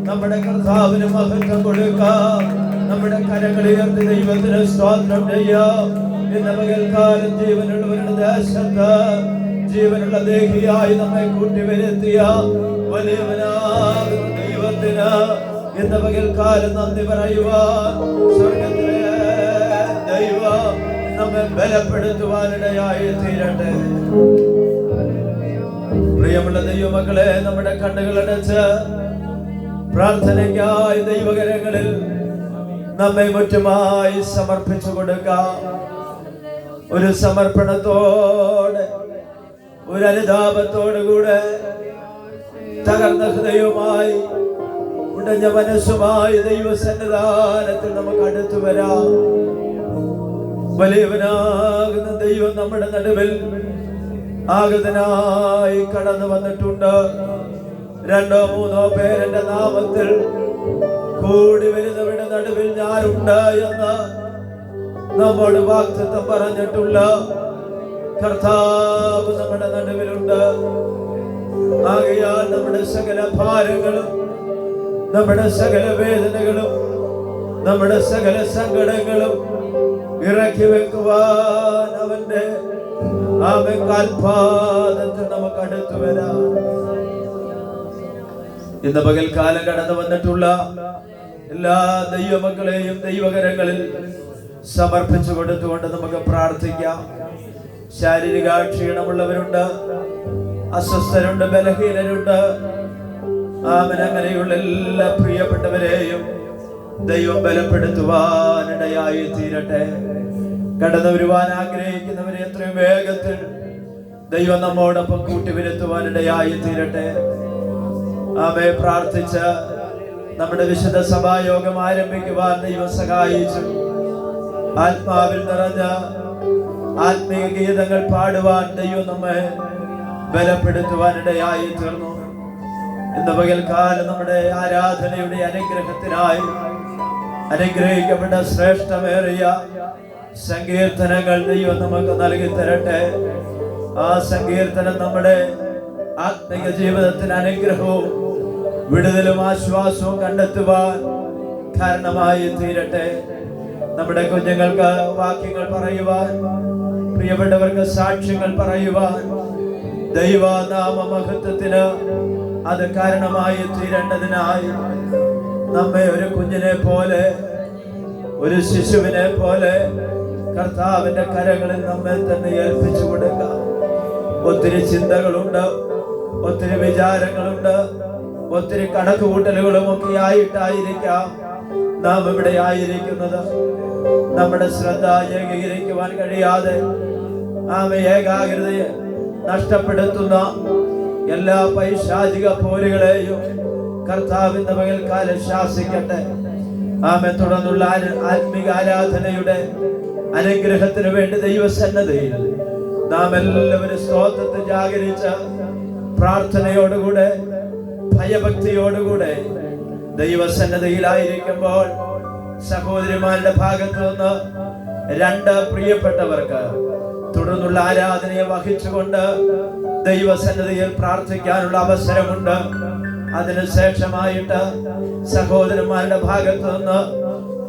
നമ്മുടെ കർത്താവിന് മഹത്വം കൊടുക്കാം. നമ്മുടെ കരങ്ങളെ ഉയർത്തി ദൈവത്തിന് സ്തോത്രം ചെയ്യാം. ഇന്ന് പകൽക്കാലം ജീവനുള്ളവരുടെ ദേശത്ത് ജീവനുള്ള ദേഹിയായി നമ്മെ കൂട്ടിവരുത്തിയ വലിയവനാകുന്ന ദൈവത്തിന് ഇന്ന് പകൽക്കാലം നന്ദി പറയുവാൻ സ്വർഗത്തിലെ ദൈവം നമ്മെ ബലപ്പെടുത്തുവാനിടയായി തീരട്ടെ. പ്രിയമുള്ള ദൈവമക്കളെ, നമ്മുടെ കണ്ണുകളടച്ച് പ്രാർത്ഥനയ്ക്കായി ദൈവകരങ്ങളിൽ നമ്മെ മുറ്റുമായി സമർപ്പിച്ചു കൊടുക്കാം. ഒരു സമർപ്പണത്തോടെ, ഒരു അനുതാപത്തോടുകൂടെ, തകർന്ന ഹൃദയവുമായി, ഉടഞ്ഞ മനസ്സുമായി ദൈവസന്നിധാനത്തിൽ നമുക്ക് അടുത്തു വരാം. വലിയവനാകുന്ന ദൈവം നമ്മുടെ നടുവിൽ ആഗതനായി കടന്നു വന്നിട്ടുണ്ട്. രണ്ടോ മൂന്നോ പേരെന്റെ നാമത്തിൽ കൂടി വരുന്നവരുടെ നടുവിൽ ഞാനുണ്ട് എന്ന് നമ്മോട് വാഗ്ദത്തം പറഞ്ഞിട്ടുള്ള കർത്താവ് നമ്മുടെ നടുവിലുണ്ട്. ആകയാൽ നമ്മുടെ സകല ഭാരങ്ങളും, നമ്മുടെ സകല വേദനകളും, നമ്മുടെ സകല സങ്കടങ്ങളും ഇറക്കി വെക്കുവാൻ അവന്റെ കാൽപാദത്തിൽ നമുക്ക് അടുത്തു വരാം. ഇന്ന് പകൽക്കാലം കടന്നു വന്നിട്ടുള്ള എല്ലാ ദൈവമക്കളെയും ദൈവകരങ്ങളിൽ സമർപ്പിച്ചു കൊടുത്തുകൊണ്ട് നമുക്ക് പ്രാർത്ഥിക്കാം. ശാരീരിക ക്ഷീണമുള്ളവരുണ്ട്, അസ്വസ്ഥരുണ്ട്, ബലഹീനരുണ്ട്. അങ്ങനെയുള്ള എല്ലാ പ്രിയപ്പെട്ടവരെയും ദൈവം ബലപ്പെടുത്തുവാനിടയായി തീരട്ടെ. കടന്നു വരുവാൻ ആഗ്രഹിക്കുന്നവരെ എത്രയും വേഗത്തിൽ ദൈവം നമ്മോടൊപ്പം കൂട്ടിവരുത്തുവാനിടയായി തീരട്ടെ. അവയെ പ്രാർത്ഥിച്ച് നമ്മുടെ വിശുദ്ധ സഭായോഗം ആരംഭിക്കുവാൻ ദൈവം സഹായിച്ചു. ആത്മാവിൽ നിറഞ്ഞ ആത്മീയ ഗീതങ്ങൾ പാടുവാൻ ദൈവം നമ്മെ ബലപ്പെടുത്തുവാനിടയായി തീർന്നു. ഇന്ന് പകൽക്കാലം നമ്മുടെ ആരാധനയുടെ അനുഗ്രഹത്തിനായി അനുഗ്രഹിക്കപ്പെട്ട ശ്രേഷ്ഠമേറിയ സങ്കീർത്തനങ്ങൾ ദൈവം നമുക്ക് നൽകി തരട്ടെ. ആ സങ്കീർത്തനം നമ്മുടെ ആത്മിക ജീവിതത്തിന് അനുഗ്രഹവും വിടുതലും ആശ്വാസവും കണ്ടെത്തുവാൻ കാരണമായി തീരട്ടെ. നമ്മുടെ കുഞ്ഞുങ്ങൾക്ക് വാക്യങ്ങൾ പറയുവാൻ, പ്രിയപ്പെട്ടവർക്ക് സാക്ഷ്യങ്ങൾ പറയുവാൻ, ദൈവനാമ മഹത്വത്തിന് അത് കാരണമായി തീരേണ്ടതിനായി നമ്മെ ഒരു കുഞ്ഞിനെ പോലെ, ഒരു ശിശുവിനെ പോലെ കർത്താവിന്റെ കരങ്ങളിൽ നമ്മെ തന്നെ ഏൽപ്പിച്ചു കൊടുക്കാം. ഒത്തിരി ചിന്തകളുണ്ട്, ഒത്തിരി വിചാരങ്ങളുണ്ട്, ഒത്തിരി കണക്കുകൂട്ടലുകളും ഒക്കെ ആയിട്ടായിരിക്കാം നാം ഇവിടെ ആയിരിക്കുന്നത്. നമ്മുടെ ശ്രദ്ധ ഏകീകരിക്കുവാൻ കഴിയാതെ ഏകാഗ്രതയെ നഷ്ടപ്പെടുത്തുന്ന എല്ലാ പൈശാചിക പോരുകളെയും കർത്താവിന്റെ പകൽക്കാലം ശാസിക്കട്ടെ. തുടർന്നുള്ള ആത്മീക ആരാധനയുടെ അനുഗ്രഹത്തിന് വേണ്ടി ദൈവസന്നദ്ധയിൽ നാം എല്ലാവരും സ്തോത്രത്തെ ജാഗരിച്ച് പ്രാർത്ഥനയോടുകൂടെ ഭയഭക്തിയോടുകൂടെ ദൈവസന്നദ്ധയിലായിരിക്കുമ്പോൾ സഹോദരിമാരുടെ ഭാഗത്തു നിന്ന് 2 പ്രിയപ്പെട്ടവർക്ക് തുടർന്നുള്ള ആരാധനയെ വഹിച്ചുകൊണ്ട് ദൈവസന്നദ്ധയിൽ പ്രാർത്ഥിക്കാനുള്ള അവസരമുണ്ട്. അതിനുശേഷമായിട്ട് സഹോദരന്മാരുടെ ഭാഗത്തു നിന്ന്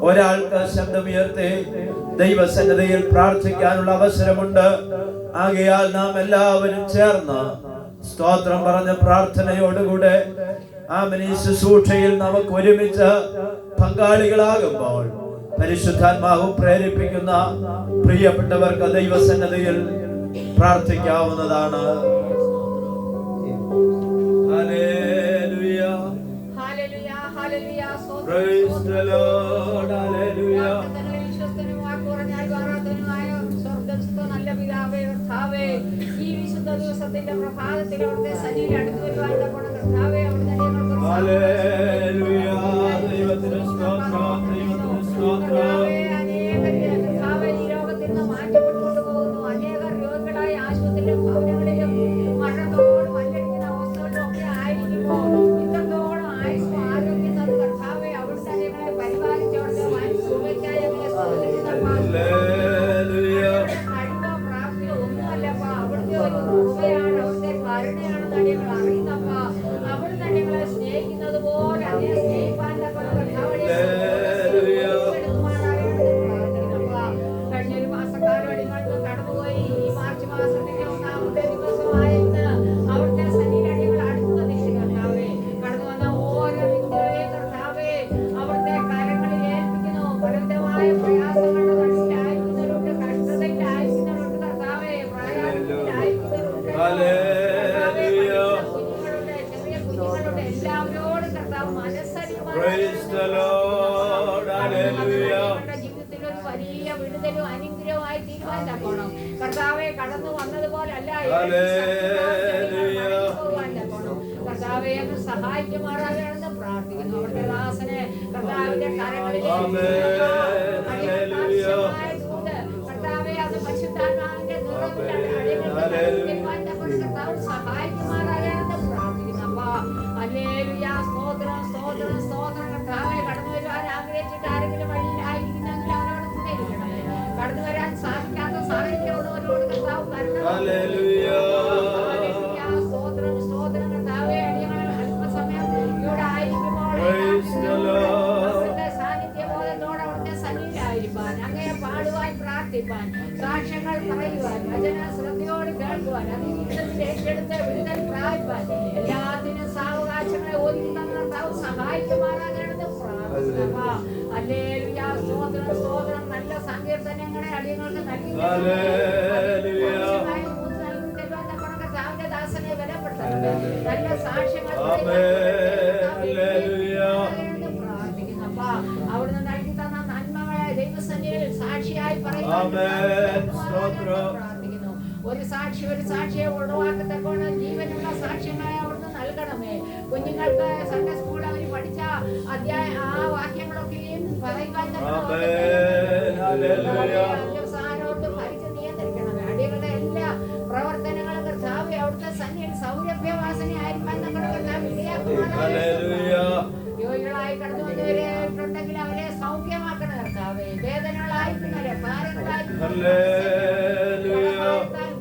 ഒരാൾക്ക് ശബ്ദമുയർത്തി ദൈവസന്നദ്ധയിൽ പ്രാർത്ഥിക്കാനുള്ള അവസരമുണ്ട്. ആകയാൽ നാം എല്ലാവരും ചേർന്ന് സ്തോത്രം പറഞ്ഞ പ്രാർത്ഥനയോടുകൂടെ ഈ ശുശ്രൂഷയിൽ നമുക്ക് ഒരുമിച്ച് പങ്കാളികളാകുമ്പോൾ പരിശുദ്ധാത്മാവ് പ്രേരിപ്പിക്കുന്ന പ്രിയപ്പെട്ടവർക്ക് ദൈവസന്നദ്ധയിൽ പ്രാർത്ഥിക്കാവുന്നതാണ്. Praise the Lord, hallelujah. ഈ വിശുദ്ധ ദിവസത്തിന്റെ പ്രഭാതത്തിൽ അവിടുത്തെ സന്നിധിയിൽ അടുത്തു വരുവാൻ കർത്താവേ അവിടുത്തെ ഈ രോഗത്തിൽ നിന്ന് മാറ്റപ്പെട്ടുകൊണ്ട് പോകുന്നു. അനേകർ രോഗികളായി ആശുപത്രിയിലും ഭവനങ്ങളിലും മരണത്തോടും മല്ലടിക്കുന്ന അവസ്ഥകളിലും ഒക്കെ ആയിരിക്കുമ്പോൾ ഇത്രത്തോളം ആയുസ്സും ആരോഗ്യം തന്ന കർത്താവേ അവിടുത്തെ ഞങ്ങളെ പരിപാലിച്ചോണ്ട് സുഖയ്ക്കായി കൃപയാണ്, അവിടുത്തെ കരുണയാണെന്ന് ഞങ്ങൾ അറിയുന്നപ്പ. അവിടുന്ന് ഞങ്ങളെ സ്നേഹിക്കുന്നത് പോലെ അതിനെ സ്നേഹിപ്പാൻ കഴിഞ്ഞൊരു മാസക്കാലം അടിമകൾക്ക് കടന്നുപോയി. ഈ മാർച്ച് മാസത്തിന്റെ 1-ാമത്തെ ദിവസമായ ഇന്ന് അവിടുത്തെ സന്നിധിയിൽ അടുത്തു വന്നിട്ട് കർത്താവേ കടന്നു വന്ന ഓരോ വ്യക്തികളെയും കർത്താവേ അവിടുത്തെ കരങ്ങളിൽ ഏൽപ്പിക്കുന്നു. പലവിധമായ പ്രയാസങ്ങളുടെ കണ്ണിലായിരിക്കുന്നവരുണ്ട്, കഷ്ടതയിലായിരിക്കുന്നവരുണ്ട് കർത്താവേ, പ്രായായിരിക്കുന്നവരുണ്ട്, ചെറിയ കുഞ്ഞുങ്ങളുടെ എല്ലാവരോടും കർത്താവ് ജീവിതത്തിൽ ഒരു വലിയ വിടുതലും അനുഗ്രഹമായി തീരുമാനിക്കണം കർത്താവെ. കടന്നു വന്നതുപോലെ അല്ല കർത്താവെ ഒന്ന് സഹായിക്കുമാറാകണമെന്ന് പ്രാർത്ഥിക്കുന്നു. അവിടുത്തെ ദാസനെ കർത്താവിന്റെ കരങ്ങളിൽ കർത്താവെ അത് പരിശുദ്ധാത്മാവിന്റെ കർത്താവ് സഹായിക്കുമാറാകണമെന്ന് പ്രാർത്ഥിക്കുന്നു. അപ്പാ ഹല്ലേലൂയ, സ്തോത്രം സ്തോത്രം സ്തോത്രം. കർത്താവെ കടന്നു വരുവാൻ ആഗ്രഹിച്ചിട്ട് ആരെങ്കിലും വഴിയിലായിരിക്കുന്നെങ്കിൽ അവരോട് കൂടെ ഇരിക്കണമേ. കടന്നു വരാൻ സാധിക്കാത്ത സാഹചര്യമുള്ളവരോട് കർത്താവ് സ്തോത്രം സ്തോത്രം. കർത്താവെ അടിയങ്ങൾ അല്പസമയം ഇവിടെ ആയിരിക്കുമ്പോൾ അവിടുത്തെ സാന്നിധ്യബോധത്തോടെ അവിടുത്തെ സന്നിധിയിലായിരിക്കാൻ, അങ്ങയെ പാടുവാൻ പ്രാർത്ഥിപ്പാൻ, സാക്ഷ്യങ്ങൾ പറയുവാൻ, വചന ശ്രദ്ധയോട് കേൾക്കുവാൻ, അത് ജീവിതത്തിൽ ഏറ്റെടുത്ത് വിടുതൽ പ്രാപിപ്പാൻ എല്ലാത്തിനും സാവകാശങ്ങളെ ഒരുക്കുന്ന കർത്താവ് സഹായിക്കുമാറാകണമെന്ന് പ്രാർത്ഥിക്കുക. ഹല്ലേലൂയ, സ്തോത്രം സ്തോത്രം. നല്ല സങ്കീർത്തനങ്ങളെ അടിയങ്ങൾക്ക് നൽകി കർത്താവിന്റെ ദാസനെ ബലപ്പെടുത്തണം. നല്ല സാക്ഷ്യങ്ങൾ പ്രാർത്ഥിക്കുന്നു. അപ്പാ അവിടുന്ന് നൽകി തന്ന നന്മകളെ ദൈവസന്നിധിയിൽ സാക്ഷിയായി പ്രാർത്ഥിക്കുന്നു. ഒരു സാക്ഷിയെ ഉളവാക്കത്തക്കോണം ജീവനുള്ള സാക്ഷ്യങ്ങളെ അവിടുന്ന് നൽകണമേ. കുഞ്ഞുങ്ങൾക്ക് സൺഡേ സ്കൂൾ അവർ പഠിച്ച ആ വാക്യങ്ങളൊക്കെയും പറയുവാൻ സാരോട്ട് ഭരിച്ച് നിയന്ത്രിക്കണമേ. അടികളുടെ എല്ലാ പ്രവർത്തനങ്ങളും കർത്താവെ അവിടുത്തെ സന്നിധിയിൽ സൗരഭ്യവാസനയായിരിക്കാൻ നമ്മുടെ കർത്താവ് ഇടയാക്കുമാറാകണമേ. രോഗികളായി കടന്നു വന്നവരുണ്ടെങ്കിൽ അവരെ സൗഖ്യമാക്കണം കർത്താവെ. വേദനകളായിരിക്കുന്നവരെ,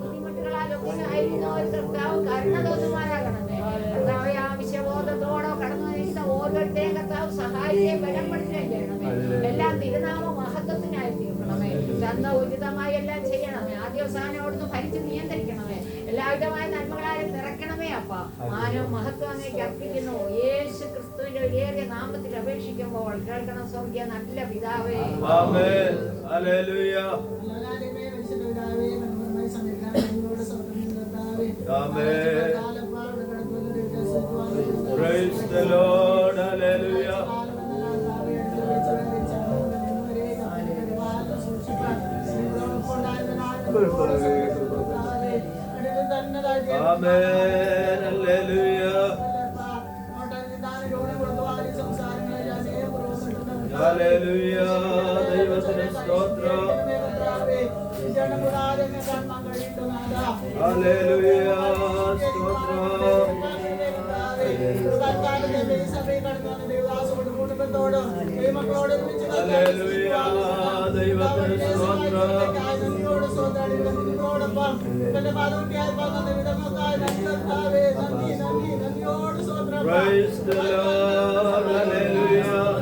ബുദ്ധിമുട്ടുകളാലൊക്കെ ആയിരുന്നവർ കർത്താവ് കരുണ തോന്നുമാറാകണമേ. കർത്താവെ ആവശ്യബോധത്തോടെ കടന്നു വന്നിരിക്കുന്ന ഓരോരുത്തരെയും കർത്താവ് സഹായിക്കുകയും ബലപ്പെടുത്തുകയും ചെയ്യണമേ. എല്ലാം തിരുനാമ മഹത്വത്തിനായി തീർക്കണമേ. തന്ന ഉചിതമായി എല്ലാം ചെയ്യണമേ. ആദ്യവസാനം അവിടുന്ന് ഭരിച്ച് നിയന്ത്രിക്കണമേ. എല്ലാവിധമായ നന്മകളാലും നിറയ്ക്കണമേ. അപ്പ മാനവും മഹത്വം അങ്ങേക്ക് അർപ്പിക്കുന്നു യേശു ക്രിസ്തു ക്രിസ്തുവിന്റെ വലിയ നാമത്തിൽ അപേക്ഷിക്കുമ്പോൾ കേൾക്കണം സ്വർഗീയ നല്ല പിതാവേ. ആമേൻ. ഹല്ലേലൂയ. ആമേൻ. Praise the Lord. Hallelujah. Amen. Hallelujah. Hallelujah. ദൈവത്തിന് സ്തോത്രം. Hallelujah. സ്തോത്രം. Hallelujah. ദൈവത്തിന് സ്തോത്രം. Praise the Lord. Hallelujah.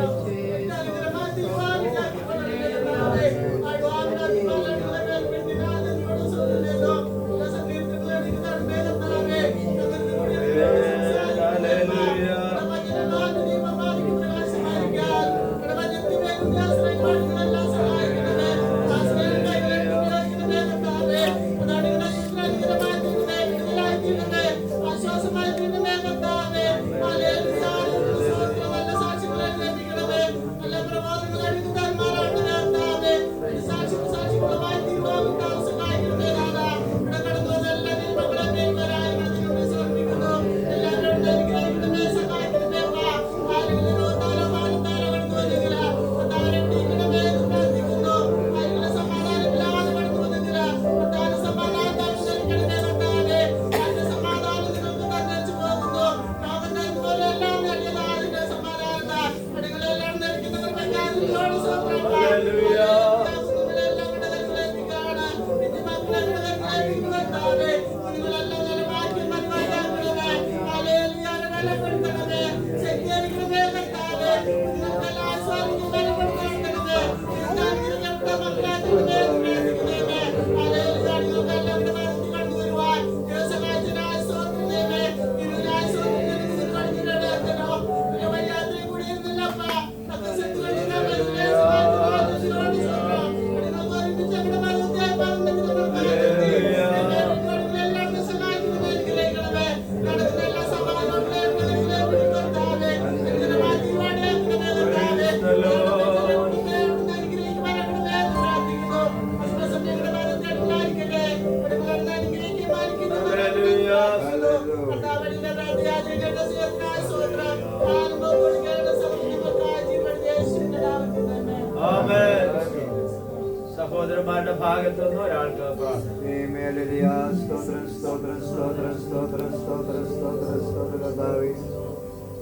സഹോദരന്മാരുടെ ഭാഗത്തുനിന്ന് ഒരാൾക്ക്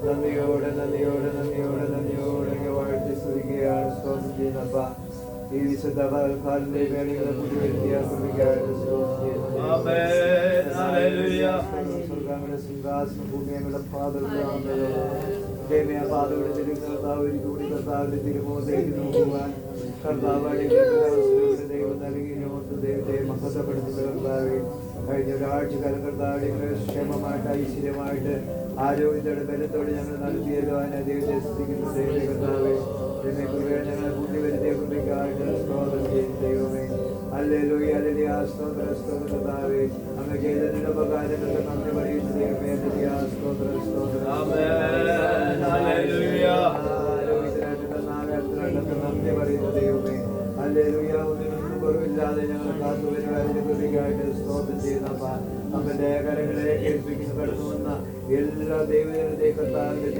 നന്ദിയോടെ നന്ദിയോടെ നന്ദിയോടെ നന്ദിയോടെ വാഴ്ത്തി സ്തുതിക്കുകയാണ്. സ്തോത്രം ചെയ്യുന്നപ്പ ഈ വിശുദ്ധ കാലിന്റെ വേളകളെ പുതുവരുത്തിയ സിംഹാസനം ഭൂമിയുടെ പാതകളുടെ തിരുകർത്താവിന് കൂടി കർത്താവിന്റെ തിരുമുഖത്തേക്ക് നോക്കുവാൻ കർത്താവ് ദൈവം നൽകി ദൈവത്തെ മഹത്വപ്പെടുത്തുന്ന കർത്താവെ കഴിഞ്ഞ ഒരാഴ്ച കാലം കർത്താവിനെ ക്ഷേമമായിട്ട് ഐശ്വര്യമായിട്ട് ആരോഗ്യത്തോടെ ബലത്തോടെ ഞങ്ങൾ നടത്തിയല്ലോ. അതിനെ ദൈവത്തെ സ്തുതിക്കുന്ന ദൈവത്തെ കർത്താവെ ഞങ്ങളെ കൂട്ടി വരുത്തിയ കുട്ടിക്കായിട്ട് സ്തോത്രം ചെയ്യുന്ന ദൈവമേ. ഹല്ലേലൂയ ഹല്ലേലൂയ സ്തോത്രം സ്തോത്രം കർത്താവേ. അങ്ങ് ചെയ്തതിന്റെ ഉപകാരങ്ങൾക്ക് നന്ദി പറയുന്ന ദൈവമേ. ഹല്ലേലൂയ സ്തോത്രം സ്തോത്രം ആരോഗ്യത്തിനായിട്ട് നന്ദി പറയുന്ന ദൈവമേ. ഹല്ലേലൂയ ഒന്നിനൊന്നും കുറവില്ലാതെ ഞങ്ങൾ കാത്തുവരുവാതിന്റെ കൃതിക്കായിട്ട് സ്തോത്രം ചെയ്യുന്ന അവന്റെ കരങ്ങളെ കേൾപ്പിക്കുന്ന കടന്നു വന്ന എല്ലാ ദൈവജനത്തെ കർത്താവിന്റെ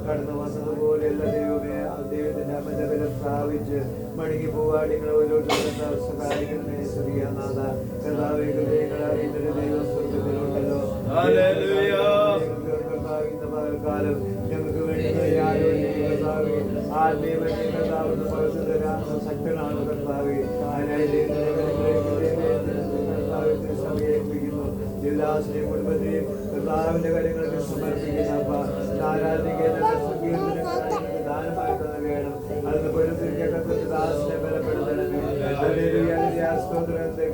കടന്നു വന്നതുപോലെ എല്ലാ ദൈവമേ ദൈവത്തിന്റെ അമലബലം സ്ഥാപിച്ച് മടങ്ങി പോവാടികളെ ഓരോരുത്തരും സഹായിക്കണമേ. ശ്രീനാഥ കർത്താവേ ഹൃദയങ്ങളായിട്ട് ദൈവം സ്വർഗത്തിലുണ്ടല്ലോ. ഇന്ന് പകൽക്കാലം ഞങ്ങൾക്ക് വേണ്ടുന്ന ആരോഗ്യ ആത്മീയ കർത്താവ് പകർന്നു ശക്തനാണ് കർത്താവേ. അതിനായി സമർപ്പിക്കുന്നു. ജില്ലാസിനെയും കുടുംബത്തെയും കർത്താവിന്റെ കാര്യങ്ങൾക്ക് സമർപ്പിക്കുന്ന ആരാധിക്കുന്ന ദാനമായിട്ട് നൽകണം. അതിന് പൊരുത്തിരിക്കപ്പെട്ട ദാസിനെ ബലപ്പെടുത്തണമേ.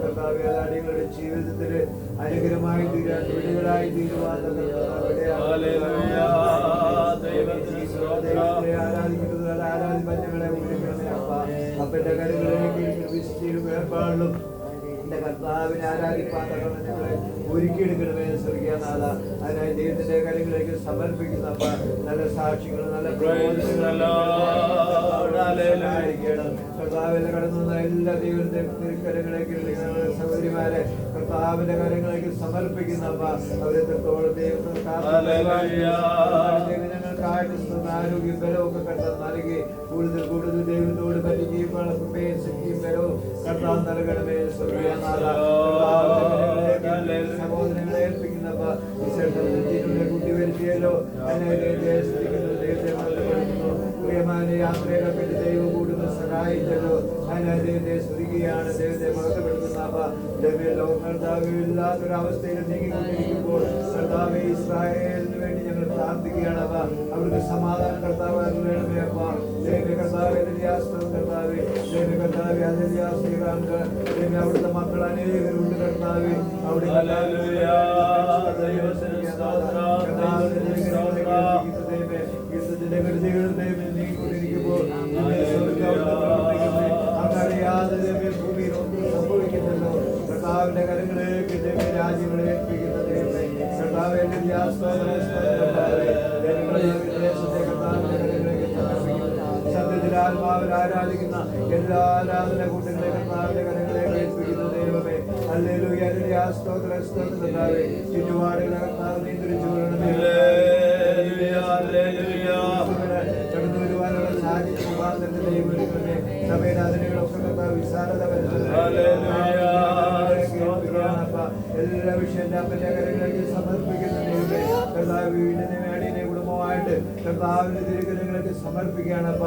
കർത്താവേ അടികളുടെ ജീവിതത്തിൽ അനുഗ്രഹമായി തീരാൻ വിടുതലായി തീരുവാൻ ആരാധിക്കുന്നത് ആരാധിപ്പഞ്ഞങ്ങളെ ഒരുക്കണമേ അപ്പ. അപ്പന്റെ കരങ്ങളിലേക്ക് വിശ്വസിച്ചും ഏർപ്പാടിലും എന്റെ കർത്താവിനെ ആരാധിപ്പാൻ ഞങ്ങളെ ഒരുക്കിയെടുക്കണമേ സ്വർഗീയനാഥ. അതിനായി ദൈവത്തിന്റെ കരങ്ങളിലേക്ക് സമർപ്പിക്കുന്ന അപ്പ നല്ല സാക്ഷികൾ നല്ല പ്രബോധനങ്ങളായിരിക്കണം. കർത്താവിന്റെ കടന്നു വന്ന എല്ലാ ദൈവത്തിന്റെ തിരുക്കരങ്ങളിലേക്ക് സഹോദരിമാരെ കർത്താവിന്റെ കരങ്ങളിലേക്ക് സമർപ്പിക്കുന്ന അപ്പ അവരെത്രത്തോളം ദൈവങ്ങൾക്ക് ആരോഗ്യം ബലമൊക്കെ കർത്താവ് നൽകി കൂടുതൽ കൂടുതൽ ദൈവത്തോട് പരിചയമുള്ള കൃപയും ശക്തിയും ബലവും കർത്താവ് നൽകണമേ സ്വർഗീയനാഥ. സഹോദരങ്ങളെ ഏൽപ്പിക്കുന്നപ്പ കുട്ടി വരുത്തിയല്ലോ പ്രിയമാനെ യാത്രയിലൊക്കെ ദൈവം കൂടുതൽ സഹായിച്ചല്ലോ. അതിനെ ദൈവത്തെ സ്തുതിക്കുകയാണ്, ദൈവത്തെ മഹത്വപ്പെടുത്തുന്നപ്പ. ഇല്ലാത്തൊരവസ്ഥയിൽ നീങ്ങിക്കൊണ്ടിരിക്കുമ്പോൾ കർത്താവെ ഇസ്രായേലിന് വേണ്ടി ഞങ്ങൾ പ്രാർത്ഥിക്കുകയാണപ്പ. അവർക്ക് സമാധാനം കർത്താവ് വേണമേ അപ്പ. ദൈവ കർത്താവെ നിര്യാസ്തം കർത്താവെ ദൈവ കർത്താവെ അതിര്യാസ്തികാണ്ട് ദൈവ അവിടുത്തെ മക്കൾ അനേകരുണ്ട് കർത്താവെ. അവിടെ യുദ്ധത്തിന്റെ കരുതികൾ ദൈവം നീങ്ങിക്കൊണ്ടിരിക്കുമ്പോൾ അങ്ങറിയാതെ ഭൂമിയിൽ ഒന്നും സംഭവിക്കുന്നല്ലോ. കർത്താവിന്റെ കരങ്ങളിലേക്ക് ദൈവ രാജ്യങ്ങളെ ഏൽപ്പിക്കുന്ന ദൈവമേ കർത്താവെ സത്യത്തിൽ ആത്മാവിൽ ആരാധിക്കുന്ന എല്ലാ ആരാധന കൂട്ടങ്ങളെ കർത്താവിന്റെ കരങ്ങളെ ഏൽപ്പിക്കുന്ന ദൈവമേ. ഹല്ലേലൂയ സ്തോത്രം സ്തോത്രം കർത്താവേ. ചുറ്റുപാടുകളെ കർത്താവ് നിയന്ത്രിച്ചു കടന്നു വരുവാനുള്ള സാഹചര്യം മുഖാന്തരത്തെ ദൈവമേ സഭയുടെ അതിരുകളൊക്കെ കർത്താവ് വിശാലത എല്ലാ വിഷയന്റെ അപ്പന്റെ കരങ്ങളിലേക്ക് സമർപ്പിക്കുന്ന ദൈവമേ കർത്താവ് വീടിനെ മേടിനെ കുടുംബമായിട്ട് കർത്താവിന്റെ തിരുക്കരങ്ങളിലേക്ക് സമർപ്പിക്കുകയാണപ്പ.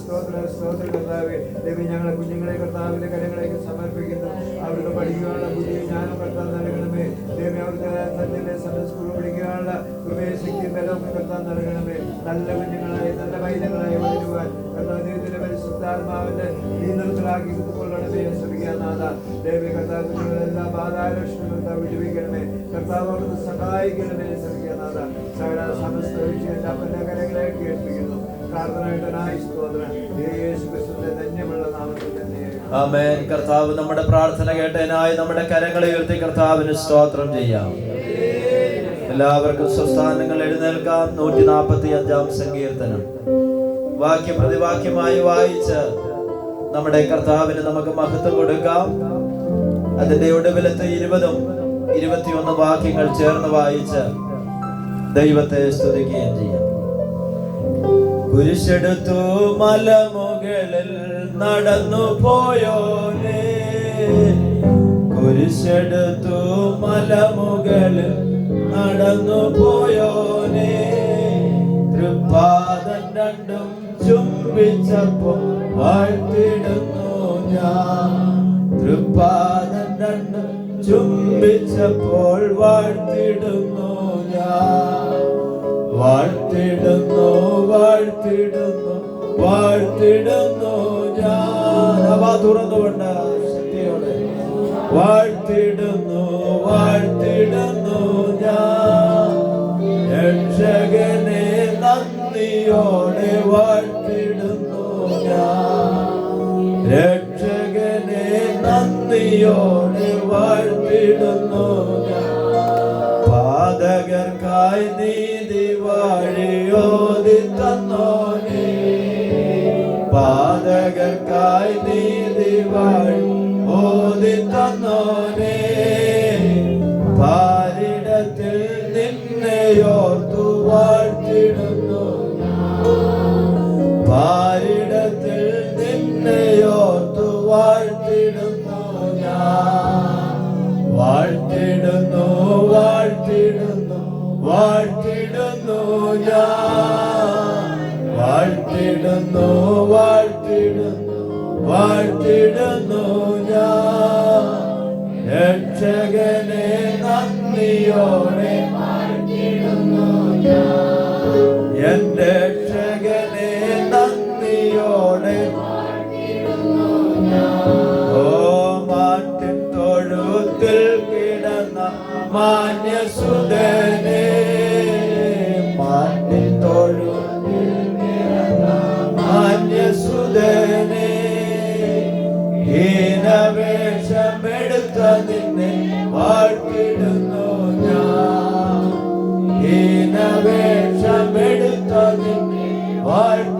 സ്തോത്രം സ്തോത്രം കർത്താവേ. ദൈവം ഞങ്ങളെ കുഞ്ഞുങ്ങളെ കർത്താവിന്റെ കരങ്ങളിലേക്ക് സമർപ്പിക്കുന്നു. അവർക്ക് പഠിക്കാനുള്ള പുതിയ ജ്ഞാനം കർത്താവ് നൽകണമേ. ദൈവം അവർക്ക് തന്നെ സ്കൂൾ പഠിക്കാനുള്ള കൃപയെ ശക്തിയും ബലമൊക്കെ കർത്താവ് നൽകണമേ. നല്ല കുഞ്ഞുങ്ങളായി നല്ല പൈതങ്ങളായി വളരുവാൻ കർത്താവ് ദൈവത്തിന്റെ പരിശുദ്ധാത്മാവിന്റെ നിയന്ത്രണത്തിലാക്കി കൊള്ളണമേ ശ്രമിക്കാനാഥ. ദൈവ കർത്താവ് കുഞ്ഞുങ്ങളെല്ലാം ബാധാലക്ഷ്മി കർത്താവ് വിടുവിക്കണമേ. കർത്താവ് അവിടുന്ന് സഹായിക്കണമേ ശ്രമിക്കാനാഥ. സകല സമസ്ത വിഷയന്റെ അപ്പന്റെ കരങ്ങളേക്ക് ഏൽപ്പിക്കുന്നു. പ്രാർത്ഥനയായി സ്തോത്രം യേശു ക്രിസ്തുവിന്റെ ധന്യമുള്ള നാമത്തിൽ തന്നെ ആമേൻ. കർത്താവ് നമ്മുടെ പ്രാർത്ഥന കേട്ടതിനായി നമ്മുടെ കരങ്ങളെ ഉയർത്തി കർത്താവിന് സ്തോത്രം ചെയ്യാം. എല്ലാവർക്കും സ്വസ്ഥാനങ്ങൾ എഴുന്നേൽക്കാം. 145 സങ്കീർത്തനം വാക്യപ്രതിവാക്യമായി വായിച്ച് നമ്മുടെ കർത്താവിന് നമുക്ക് മഹത്വം കൊടുക്കാം. അതിന്റെ ഒടുവിലത്തെ 20 21 വാക്യങ്ങൾ ചേർന്ന് വായിച്ച് ദൈവത്തെ സ്തുതിക്കുകയും ചെയ്യാം. കുരിശെടുത്തു മലമുകളിൽ നടന്നു പോയോനേ, കുരിശെടുത്തു മലമുകളിൽ നടന്നു പോയോനേ, തൃപ്പാദം രണ്ടും ചുംബിച്ചപ്പോൾ വാഴ്ത്തിടുന്നു ഞാൻ, തൃപ്പാദം രണ്ടും ചുംബിച്ചപ്പോൾ വാഴ്ത്തിടുന്നു ഞാൻ, വാഴ്ത്തിടുന്നു വാഴ്ത്തിടുന്നു വാഴ്ത്തിടുന്നു ഞാൻ. അവ തുറന്നുകൊണ്ട് ശക്തിയോടെ വാഴ്ത്തിടുന്നു വാഴ്ത്തിടുന്നു ഞാൻ, രക്ഷകനെ നന്ദിയോടെ വാഴ്ത്തിടുന്നു ഞാൻ, രക്ഷകനെ നന്ദിയോടെ വാഴ്ത്തിടുന്നു ഞാൻ. പാതകർക്കായി നീതി വഴിയോതി തന്നോനേ, പാതകർക്കായി നീതി വഴി ഓതി തന്നോനേ, പാരിടത്തിൽ നിന്നെയോർത്തു വാഴ്ത്തിടുന്നു, പാരിടത്തിൽ നിന്നെയോർത്തു വാഴ്ത്തിടുന്നു ഞാൻ, വാഴ്ത്തിടുന്നു വാഴ്ത്തിടുന്നു വാഴ്ത്തിടുന്നു ഞാൻ, വാഴ്ത്തിടുന്നു വാഴ്ത്തിടുന്നു വാഴ്ത്തിടുന്നു ഞാൻ, രക്ഷകനെ നന്ദിയോടെ വാഴ്ത്തിടുന്നു ഞാൻ, എന്റെ രക്ഷകനെ നന്ദിയോടെ വാഴ്ത്തിടുന്നു ഞാൻ. ഓ മാട്ടിൻ തൊഴുത്തിൽ കിടന്ന മാന്യസുതനെ, മാട്ടിൻ തൊഴുത്തിൽ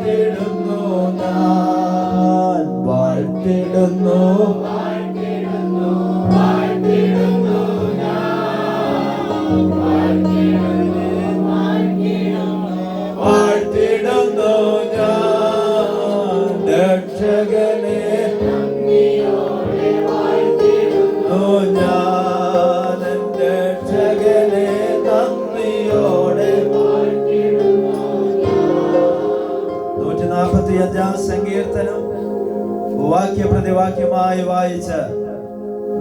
വാഴ്ത്തിടുന്നു ഞാൻ വാഴ്ത്തിടുന്നു വാഴ്ത്തിടുന്നു ഞാൻ രക്ഷകനെ ഞാൻ രക്ഷകനെ നന്ദിയോടെ 145 സങ്കീർത്തനം വാക്യപ്രതിവാക്യമായി വായിച്ച്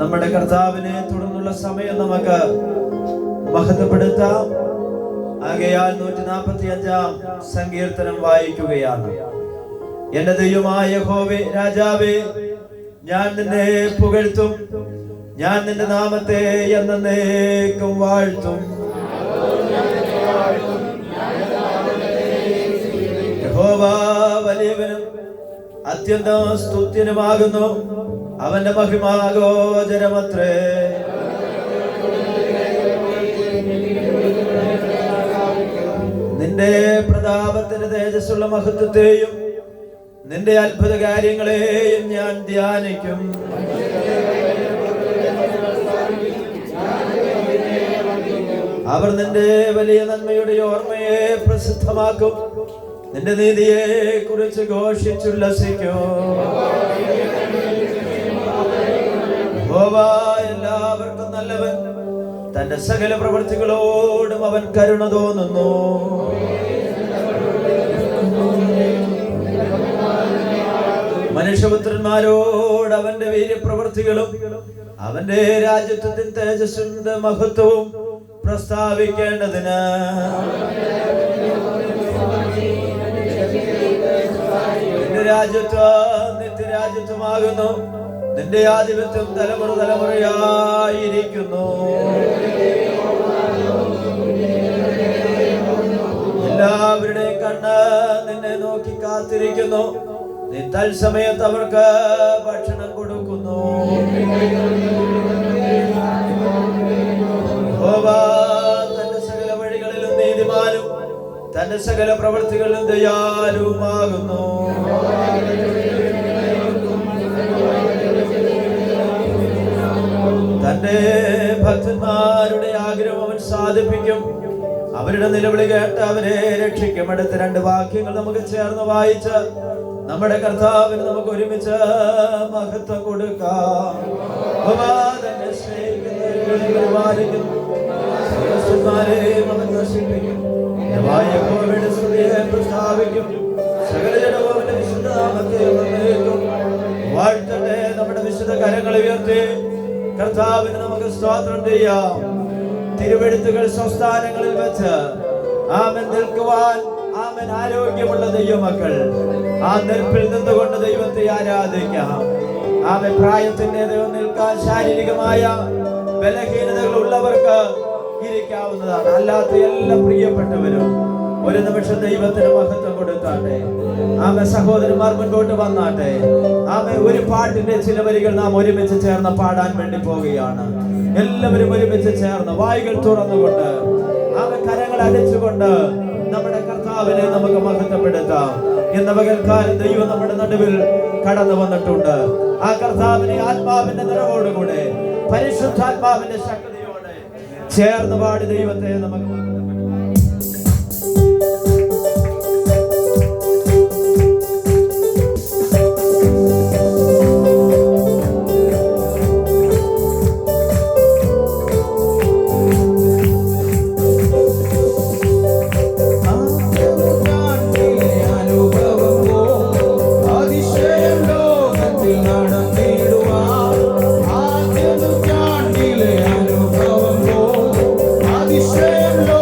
നമ്മുടെ കർത്താവിനെ തുടർന്നുള്ള സമയം നമുക്ക് മഹത്വപ്പെടുത്താം. ആകയാൽ 145 സങ്കീർത്തനം വായിക്കുകയാണ്. എന്റെ ദൈവമായ യഹോവേ രാജാവേ, ഞാൻ നിന്നെ പുകഴ്ത്തും, ഞാൻ നിന്റെ നാമത്തെ എന്നേക്കും വാഴ്ത്തും. യഹോവ വലിയവനും അത്യന്തം സ്തുത്യനുമാകുന്നു, അവന്റെ മഹിമാഗോചരമത്രേ. നിന്റെ പ്രതാപത്തിന്റെ തേജസ്സുള്ള മഹത്വത്തെയും നിന്റെ അത്ഭുത കാര്യങ്ങളെയും ഞാൻ ധ്യാനിക്കും. അവർ നിന്റെ വലിയ നന്മയുടെ ഓർമ്മയെ പ്രസിദ്ധമാക്കും, നിന്റെ നീതിയെ കുറിച്ച് ഘോഷിച്ചുല്ലസിക്കും. യഹോവ എല്ലാവർക്കും നല്ലവൻ, തന്റെ സകല പ്രവൃത്തികളോടും അവൻ കരുണ തോന്നുന്നു. മനുഷ്യപുത്രന്മാരോട് അവന്റെ വീര്യപ്രവൃത്തികളും അവന്റെ രാജ്യത്വത്തിന്റെ തേജസ്സിന്റെ മഹത്വവും പ്രസ്താവിക്കേണ്ടതിന് നിന്റെ രാജ്യത്വം നിത്യരാജ്യത്വമാകുന്നു, നിന്റെ ആധിപത്യം തലമുറ തലമുറയായിരിക്കുന്നു. എല്ലാവരുടെയും കണ്ണ് നിന്നെ നോക്കി കാത്തിരിക്കുന്നു, നീ തത്സമയത്ത് അവർക്ക് ഭക്ഷണം കൊടുക്കുന്നു. യഹോവ തന്റെ സകല വഴികളിലും നീതിമാനും തന്റെ സകല പ്രവൃത്തികളിലും ദയാലുവുമാകുന്നു. തന്റെ ഭക്തന്മാരുടെ ആഗ്രഹം അവൻ സാധിപ്പിക്കും, അവരുടെ നിലവിളി കേട്ട് അവരെ രക്ഷിക്കും. അടുത്ത 2 വാക്യങ്ങൾ നമുക്ക് ചേർന്ന് വായിച്ച് നമ്മുടെ കർത്താവിന് നമുക്ക് ഒരുമിച്ച് മഹത്വം കൊടുക്കാം. വാഴ്ത്തട്ടെ. നമ്മുടെ വിശുദ്ധ കരങ്ങളെ ഉയർത്തി കർത്താവിന് നമുക്ക് സ്തോത്രം ചെയ്യാം. തിരുവെഴുത്തുകൾ സംസ്ഥാനങ്ങളിൽ വെച്ച് ആമേൻ നിൽക്കുവാൻ ആമേൻ ആരോഗ്യമുള്ള ദൈവമക്കൾ ആ നിൽപ്പിൽ നിന്നുകൊണ്ട് ദൈവത്തെ ആരാധിക്കാം. ആമേൻ പ്രായത്തിന്റെ ദൈവം നിൽക്കാൻ ശാരീരികമായ ബലഹീനതകൾ ഉള്ളവർക്ക് ഇരിക്കാവുന്നതാണ്. അല്ലാത്ത എല്ലാ പ്രിയപ്പെട്ടവരും ഒരു നിമിഷം ദൈവത്തിന് മഹത്വം കൊടുത്താട്ടെ. ആമേൻ സഹോദരന്മാർ മുൻപോട്ട് വന്നാട്ടെ. ആമേൻ ഒരു പാട്ടിന്റെ ചില വരികൾ നാം ഒരുമിച്ച് ചേർന്ന് പാടാൻ വേണ്ടി പോവുകയാണ്. എല്ലാവരും ഒരുമിച്ച് ചേർന്ന് വായികൾ തുറന്നുകൊണ്ട് ആമേൻ കരങ്ങൾ അടിച്ചുകൊണ്ട് നമ്മുടെ കർത്താവിനെ നമുക്ക് മഹത്വപ്പെടുത്താം. ഇന്ന് പകൽക്കാലം ദൈവം നമ്മുടെ നടുവിൽ കടന്നു വന്നിട്ടുണ്ട്. ആ കർത്താവിനെ ആത്മാവിന്റെ നിറവോടുകൂടെ പരിശുദ്ധാത്മാവിന്റെ ശക്തിയോടെ ചേർന്ന് പാടി ദൈവത്തെ നമുക്ക് Say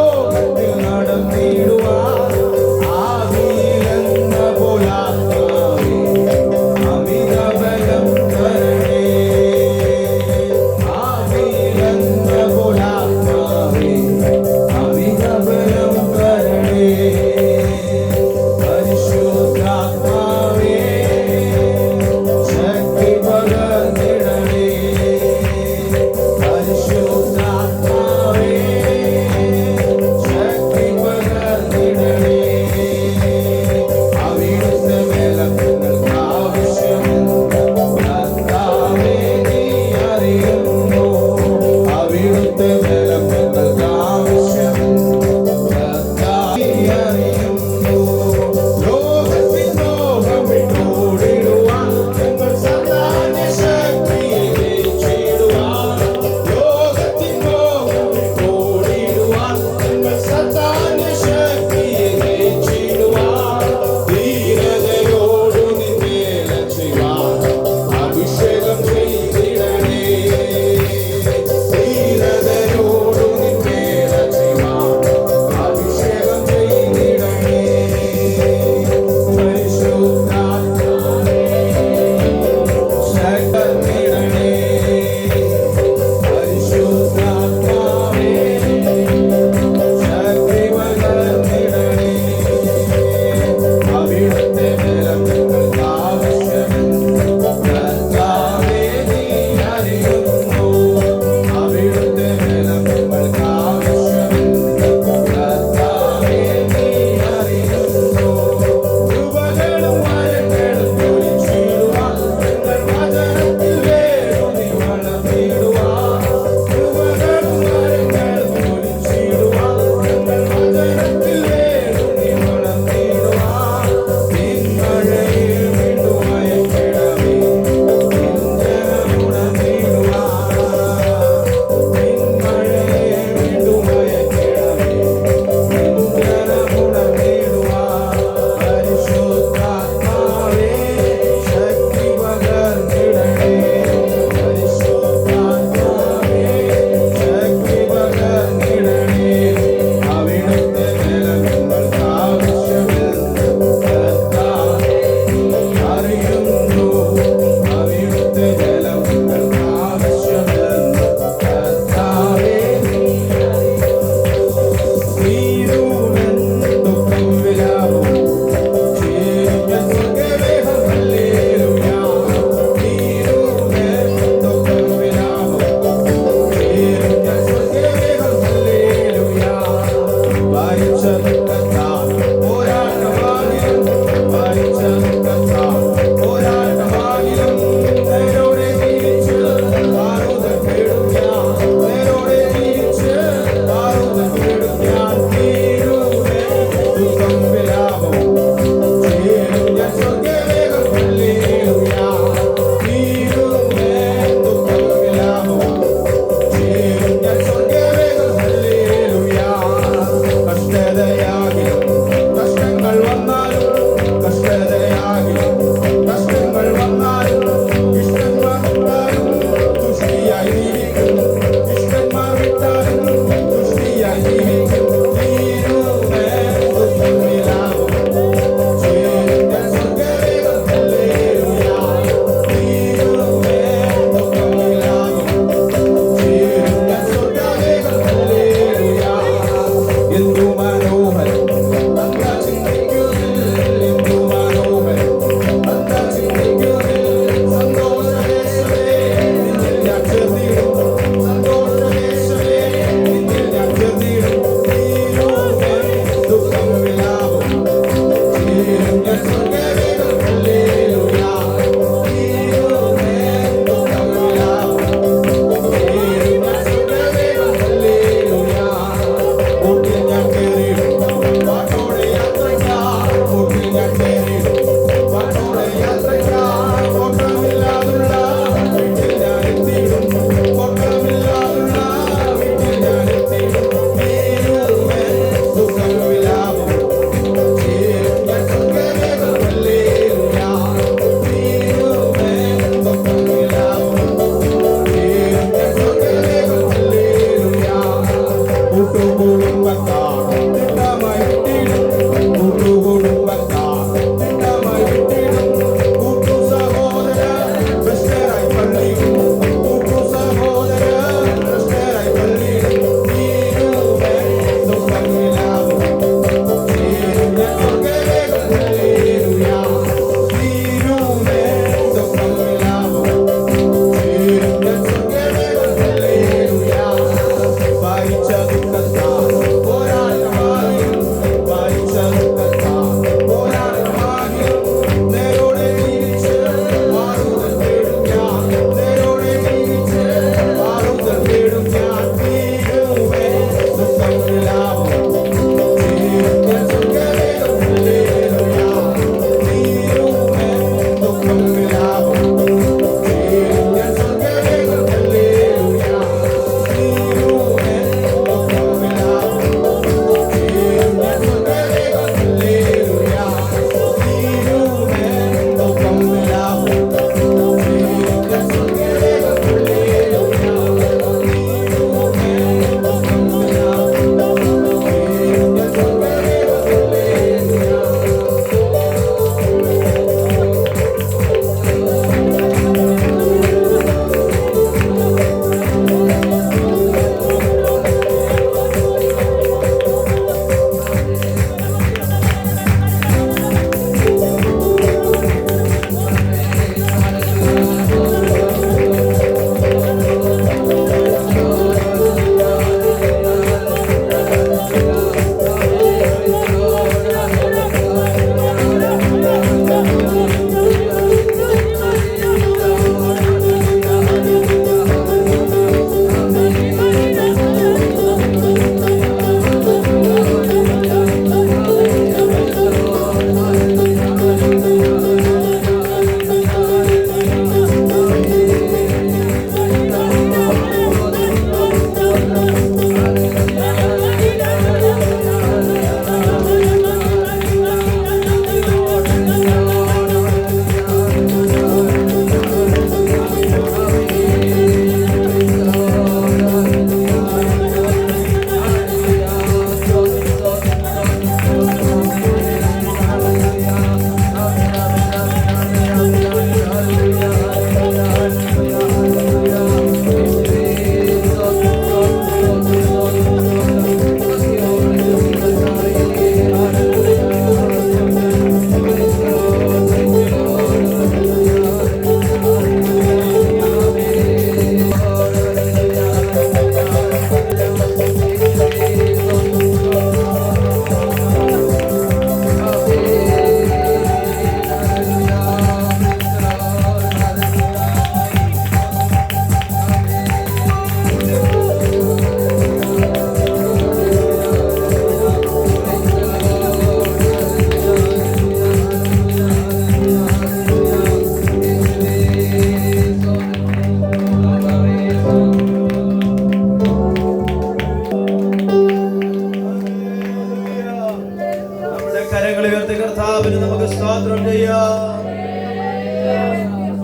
ഹല്ലേലൂയ.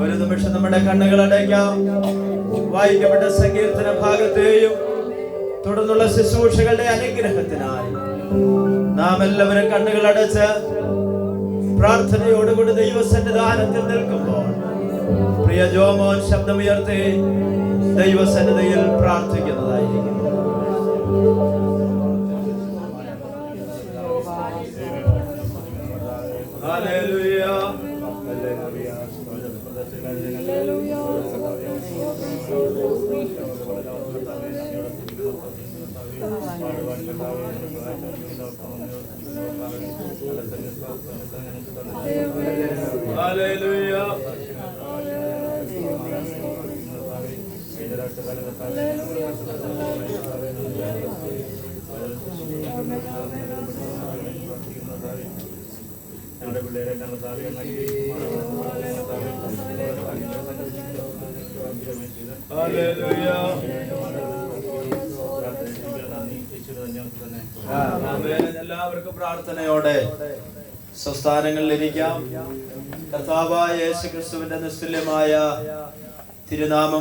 ഒരു നിമിഷം നമ്മുടെ കണ്ണുകൾ അടയ്ക്കാം. വായിക്കപ്പെട്ട സങ്കീർത്തന ഭാഗത്തെയും തുടർന്നുള്ള ശുശ്രൂഷകളുടെ അനുഗ്രഹത്തിനായി നാം എല്ലാവരും കണ്ണുകൾ അടച്ച് പ്രാർത്ഥനയോടുകൂടി ദൈവസന്നിധാനത്തിൽ നിൽക്കുമ്പോൾ പ്രിയ ജോമോൻ ശബ്ദമുയർത്തി ദൈവസന്നിധിയിൽ പ്രാർത്ഥിക്കുന്നതായിരിക്കും. ഹല്ലേലൂയ. ഹല്ലേലൂയ. ഞങ്ങളുടെ പിള്ളേരെ എല്ലാവർക്കും പ്രാർത്ഥനയോടെ സ്വസ്ഥാനങ്ങളിലിരിക്കാം. കർത്താവായ യേശുക്രിസ്തുവിന്റെ നിസ്തുല്യമായ തിരുനാമം